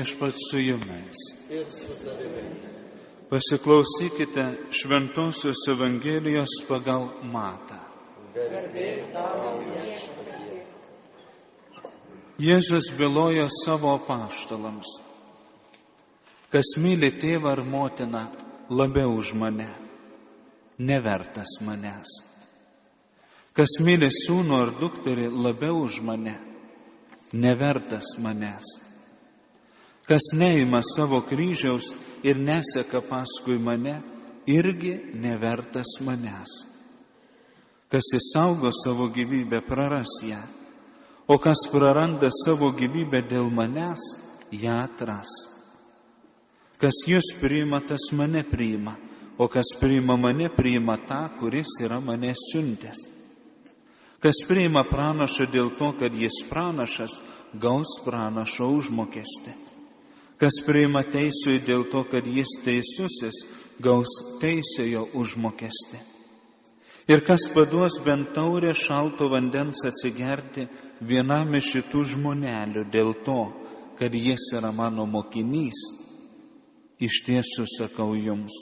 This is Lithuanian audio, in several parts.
Viešpats su jumis. Ir su tavimi. Pasiklausykite Šventosios Evangelijos pagal Matą. Garbė tau, Viešpatie. Jėzus bylojo savo apaštalams: kas myli tėvą ar motiną labiau už mane, nevertas manęs. Kas myli sūnų ar dukterį labiau už mane, nevertas manęs. Kas neima savo kryžiaus ir neseka paskui mane, irgi nevertas manęs. Kas išsaugo savo gyvybę, praras ją, o kas praranda savo gyvybę dėl manęs, ją atras. Kas jūs priima, tas mane priima, o kas priima mane, priima tą, kuris yra mane siuntęs. Kas priima pranašą dėl to, kad jis pranašas, gaus pranašo užmokestį. Kas priima teisųjį dėl to, kad jis teisusis, gaus teisėjo užmokestį. Ir kas paduos bent taurę šalto vandens atsigerti vienam iš šitų žmonelių dėl to, kad jis yra mano mokinys, iš tiesų sakau jums,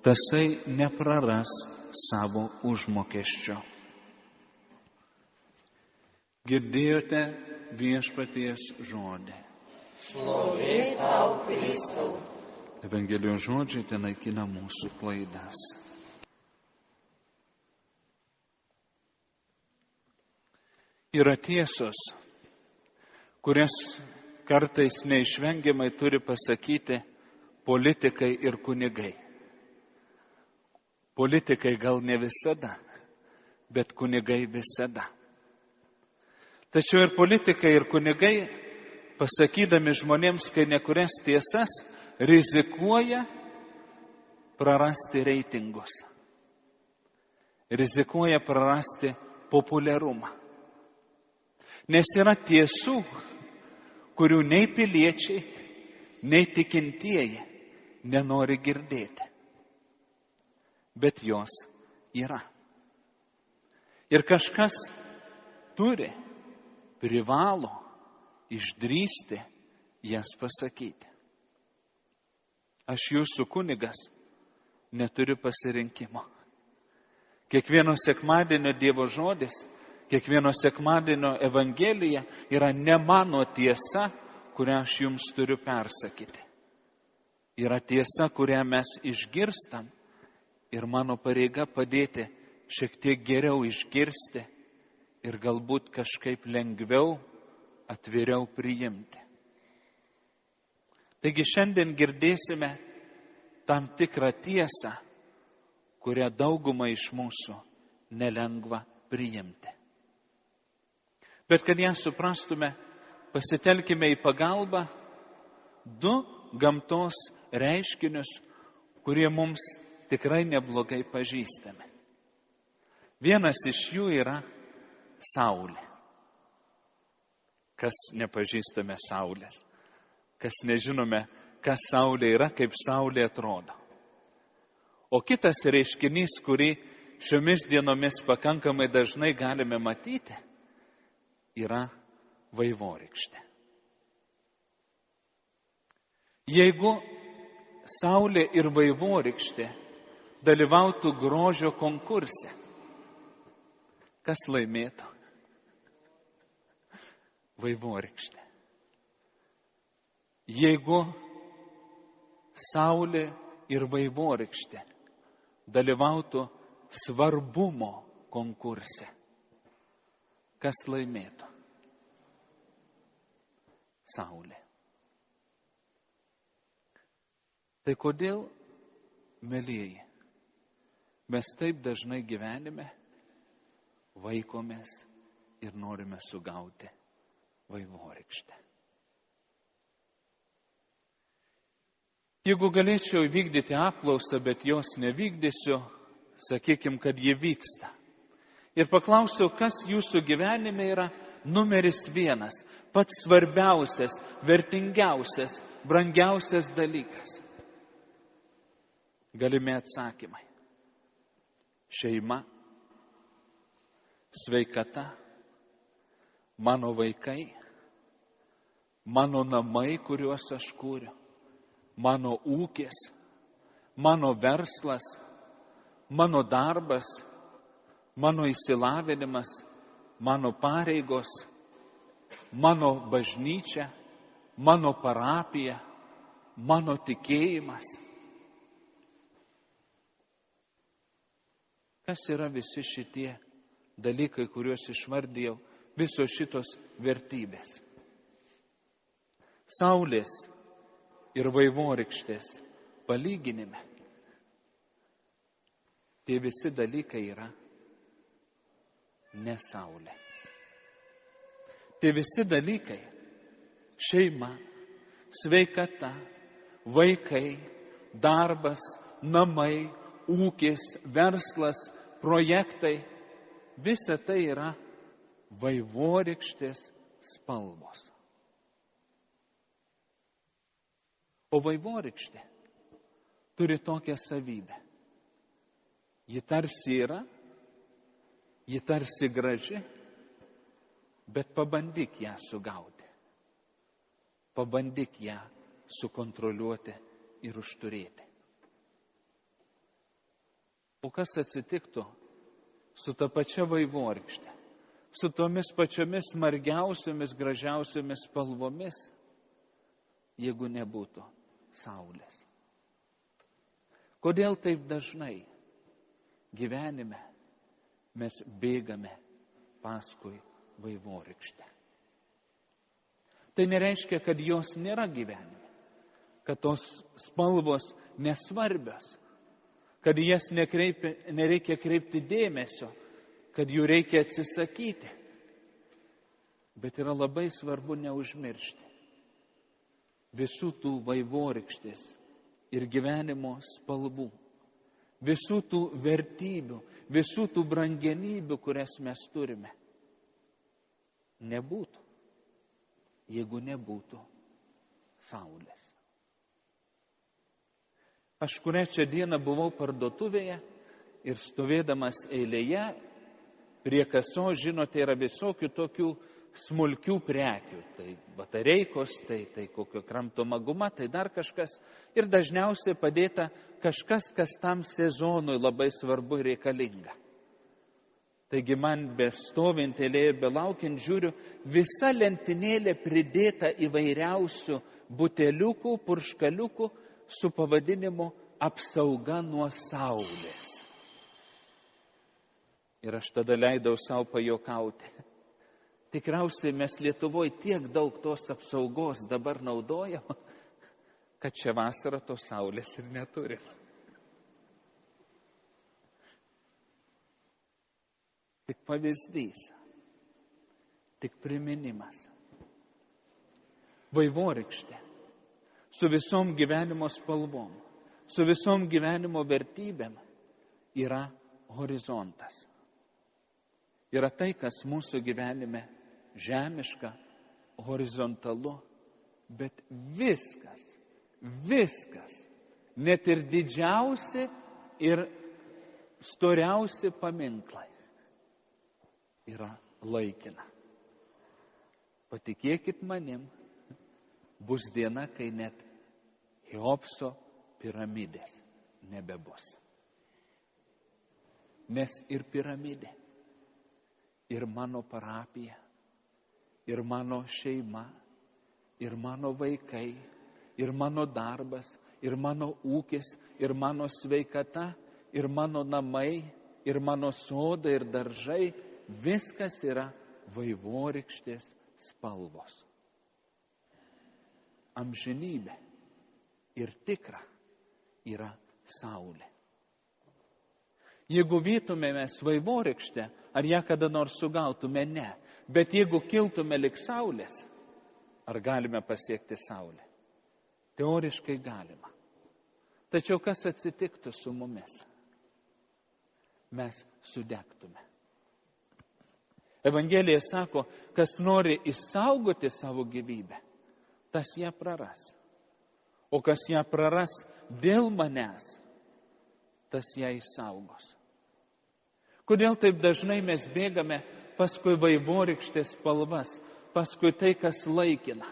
tasai nepraras savo užmokesčio. Girdėjote Viešpaties žodį. Šlovė tau, Kristau. Evangelijos žodžiai ten naikina mūsų klaidas. Yra tiesos, kurias kartais neišvengiamai turi pasakyti politikai ir kunigai. Politikai gal ne visada, bet kunigai visada. Tačiau ir politikai, ir kunigai, pasakydami žmonėms, kai nekurias tiesas, rizikuoja prarasti reitingus. Rizikuoja prarasti populiarumą. Nes yra tiesų, kurių nei piliečiai, nei tikintieji nenori girdėti. Bet jos yra. Ir kažkas turi, privalo išdrįsti jas pasakyti. Aš jūsų kunigas neturiu pasirinkimo. Kiekvieno sekmadienio Dievo žodis, kiekvieno sekmadienio Evangelija yra ne mano tiesa, kurią aš jums turiu persakyti. Yra tiesa, kurią mes išgirstam ir mano pareiga padėti šiek tiek geriau išgirsti ir galbūt kažkaip lengviau, atviriau priimti. Taigi šiandien girdėsime tam tikrą tiesą, kurią daugumą iš mūsų nelengva priimti. Bet kad ją suprastume, pasitelkime į pagalbą du gamtos reiškinius, kurie mums tikrai neblogai pažįstami. Vienas iš jų yra Saulė. Kas nepažįstame Saulės? Kas nežinome, kas Saulė yra, kaip Saulė atrodo. O kitas reiškinys, kurį šiomis dienomis pakankamai dažnai galime matyti, yra vaivorykštė. Jeigu Saulė ir vaivorykštė dalyvautų grožio konkurse, kas laimėtų? Vaivorykštė. Jeigu Saulė ir vaivorykštė dalyvautų svarbumo konkurse, kas laimėtų? Saulė. Tai kodėl, mielieji, mes taip dažnai gyvenime vaikomės ir norime sugauti vaivorykštę? Jeigu galėčiau vykdyti apklausą, bet jos nevykdysiu, sakykim, kad ji vyksta. Ir paklausiau, kas jūsų gyvenime yra numeris 1, pats svarbiausias, vertingiausias, brangiausias dalykas. Galimi atsakymai. Šeima, sveikata, mano vaikai, mano namai, kuriuos aš kūriu, mano ūkis, mano verslas, mano darbas, mano išsilavinimas, mano pareigos, mano bažnyčia, mano parapija, mano tikėjimas. Kas yra visi šitie dalykai, kuriuos išvardėjau, visos šitos vertybės? Saulės ir vaivorykštės palyginime. Tie visi dalykai yra ne saulė. Tie visi dalykai - šeima, sveikata, vaikai, darbas, namai, ūkis, verslas, projektai - visa tai yra vaivorykštės spalvos. O vaivorykštė turi tokią savybę. Ji tarsi yra, ji tarsi graži, bet pabandyk ją sugauti. Pabandyk ją sukontroliuoti ir užturėti. O kas atsitiktų su ta pačia vaivorykšte, su tomis pačiomis smargiausiomis, gražiausiomis spalvomis, jeigu nebūtų saulės? Kodėl taip dažnai gyvenime mes bėgame paskui vaivorykštę? Tai nereiškia, kad jos nėra gyvenime, kad tos spalvos nesvarbios, kad jas nereikia kreipti dėmesio, kad jų reikia atsisakyti. Bet yra labai svarbu neužmiršti visų tų vaivorykštės ir gyvenimo spalvų, visų tų vertybių, visų tų brangenybių, kurias mes turime. Nebūtų, jeigu nebūtų saulės. Aš kurią čia dieną buvau parduotuvėje ir stovėdamas eilėje prie kasos, žinote, yra visokių tokių smulkių prekių. Tai batareikos, tai kokio kramtoma guma, tai dar kažkas. Ir dažniausiai padėta kažkas, kas tam sezonui labai svarbu ir reikalinga. Taigi man bestovint eilėje ir belaukiant žiūriu, visa lentynėlė pridėta įvairiausių buteliukų, purškaliukų su pavadinimu apsauga nuo saulės. Ir aš tada leidau savo pajokauti. Tikriausiai mes Lietuvoje tiek daug tos apsaugos dabar naudojam, kad čia vasarą tos saulės ir neturim. Tik pavyzdys, tik priminimas. Vaivorykštė su visom gyvenimo spalvom, su visom gyvenimo vertybėm yra horizontas. Yra tai, kas mūsų gyvenime žemiška, horizontalu, bet viskas, net ir didžiausi ir storiausi paminklai yra laikina. Patikėkit manim, bus diena, kai net Cheopso piramidės nebebus. Nes ir piramidė, ir mano parapija, ir mano šeima, ir mano vaikai, ir mano darbas, ir mano ūkis, ir mano sveikata, ir mano namai, ir mano sodai, ir daržai, viskas yra vaivorykštės spalvos. Amžinybė ir tikra yra saulė. Jeigu vytumėmės vaivorykštę, ar ją kada nors sugautume, ne. Bet jeigu kiltume lik saulės, ar galime pasiekti saulę? Teoriškai galima. Tačiau kas atsitiktų su mumis? Mes sudegtume. Evangelija sako, kas nori išsaugoti savo gyvybę, tas ją praras. O kas ją praras dėl manęs, tas ją išsaugos. Kodėl taip dažnai mes bėgame paskui vaivorykštės spalvas, paskui tai, kas laikina?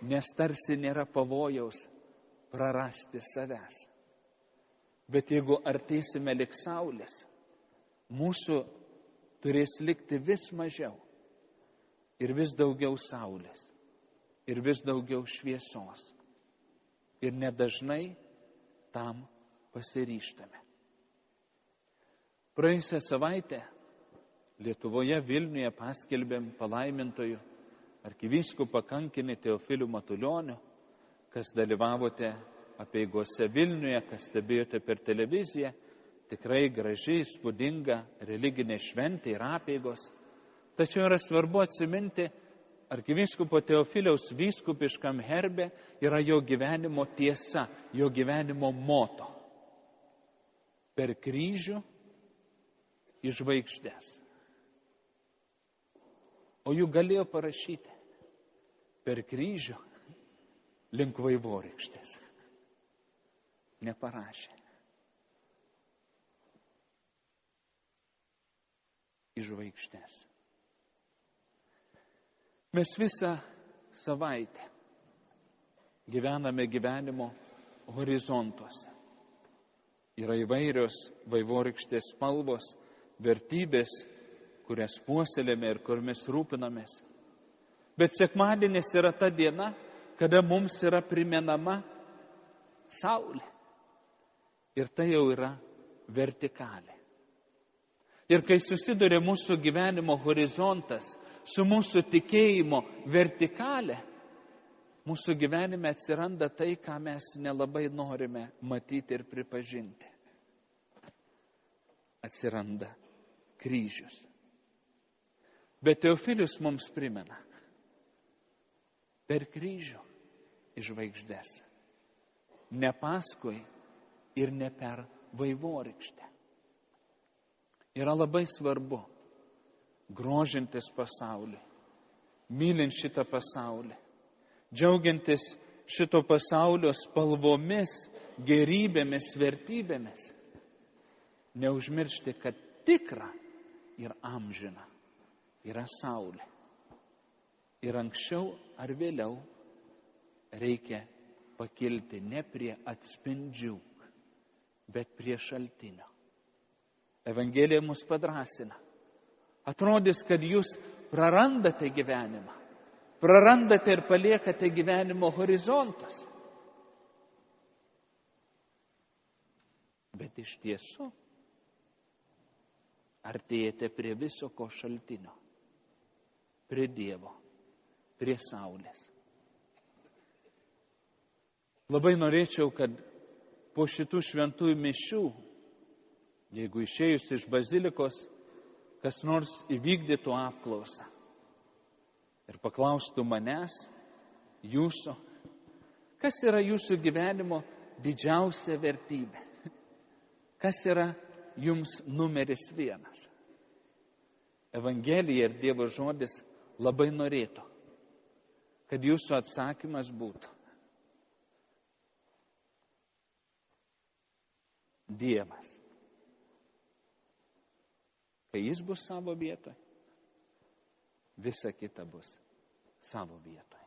nes tarsi nėra pavojaus prarasti savęs. Bet jeigu artėsime lik saulės, mūsų turės likti vis mažiau ir vis daugiau saulės ir vis daugiau šviesos. Ir nedažnai tam pasiryžtame. Praėjusią savaitę Lietuvoje Vilniuje paskelbėm palaimintojų arkivyskupą kankinį Teofilių Matulionių, kas dalyvavote apeigose Vilniuje, kas stebėjote per televiziją, tikrai graži, įspūdinga religinė šventė ir apeigos. Tačiau yra svarbu atsiminti, arkivyskupo Teofiliaus vyskupiškam herbe yra jo gyvenimo tiesa, jo gyvenimo moto. Per kryžių į žvaigždes. O juk galėjo parašyti per kryžių link vaivorykštės. Neparašė. Į žvaigždes. Mes visą savaitę gyvename gyvenimo horizontuose. Yra įvairios vaivorykštės spalvos, vertybės, kurias puoselėme ir kuriomis rūpinamės. Bet sekmadienis yra ta diena, kada mums yra primenama saulė. Ir tai jau yra vertikalė. Ir kai susiduria mūsų gyvenimo horizontas su mūsų tikėjimo vertikalė, mūsų gyvenime atsiranda tai, ką mes nelabai norime matyti ir pripažinti. Atsiranda kryžius. Bet Teofilius mums primena, per kryžių į žvaigždes, ne paskui ir ne per vaivorykštę. Yra labai svarbu grožintis pasaulį, mylint šitą pasaulį, džiaugiantis šito pasaulio spalvomis, gerybėmis, vertybėmis. Neužmiršti, kad tikra ir amžina yra saulė. Ir anksčiau ar vėliau reikia pakilti ne prie atspindžių, bet prie šaltinio. Evangelija mus padrąsina. Atrodys, kad jūs prarandate gyvenimą. Prarandate ir paliekate gyvenimo horizontas. Bet iš tiesų artėjate prie viso ko šaltinio. Prie Dievo, prie saulės. Labai norėčiau, kad po šitų šventųjų mišių, jeigu išėjus iš bazilikos, kas nors įvykdytų apklausą ir paklaustų manęs, jūsų, kas yra jūsų gyvenimo didžiausia vertybė? Kas yra jums numeris 1? Evangelija ir Dievo žodis labai norėtų, kad jūsų atsakymas būtų Dievas. Kai jis bus savo vietoje, visa kita bus savo vietoje.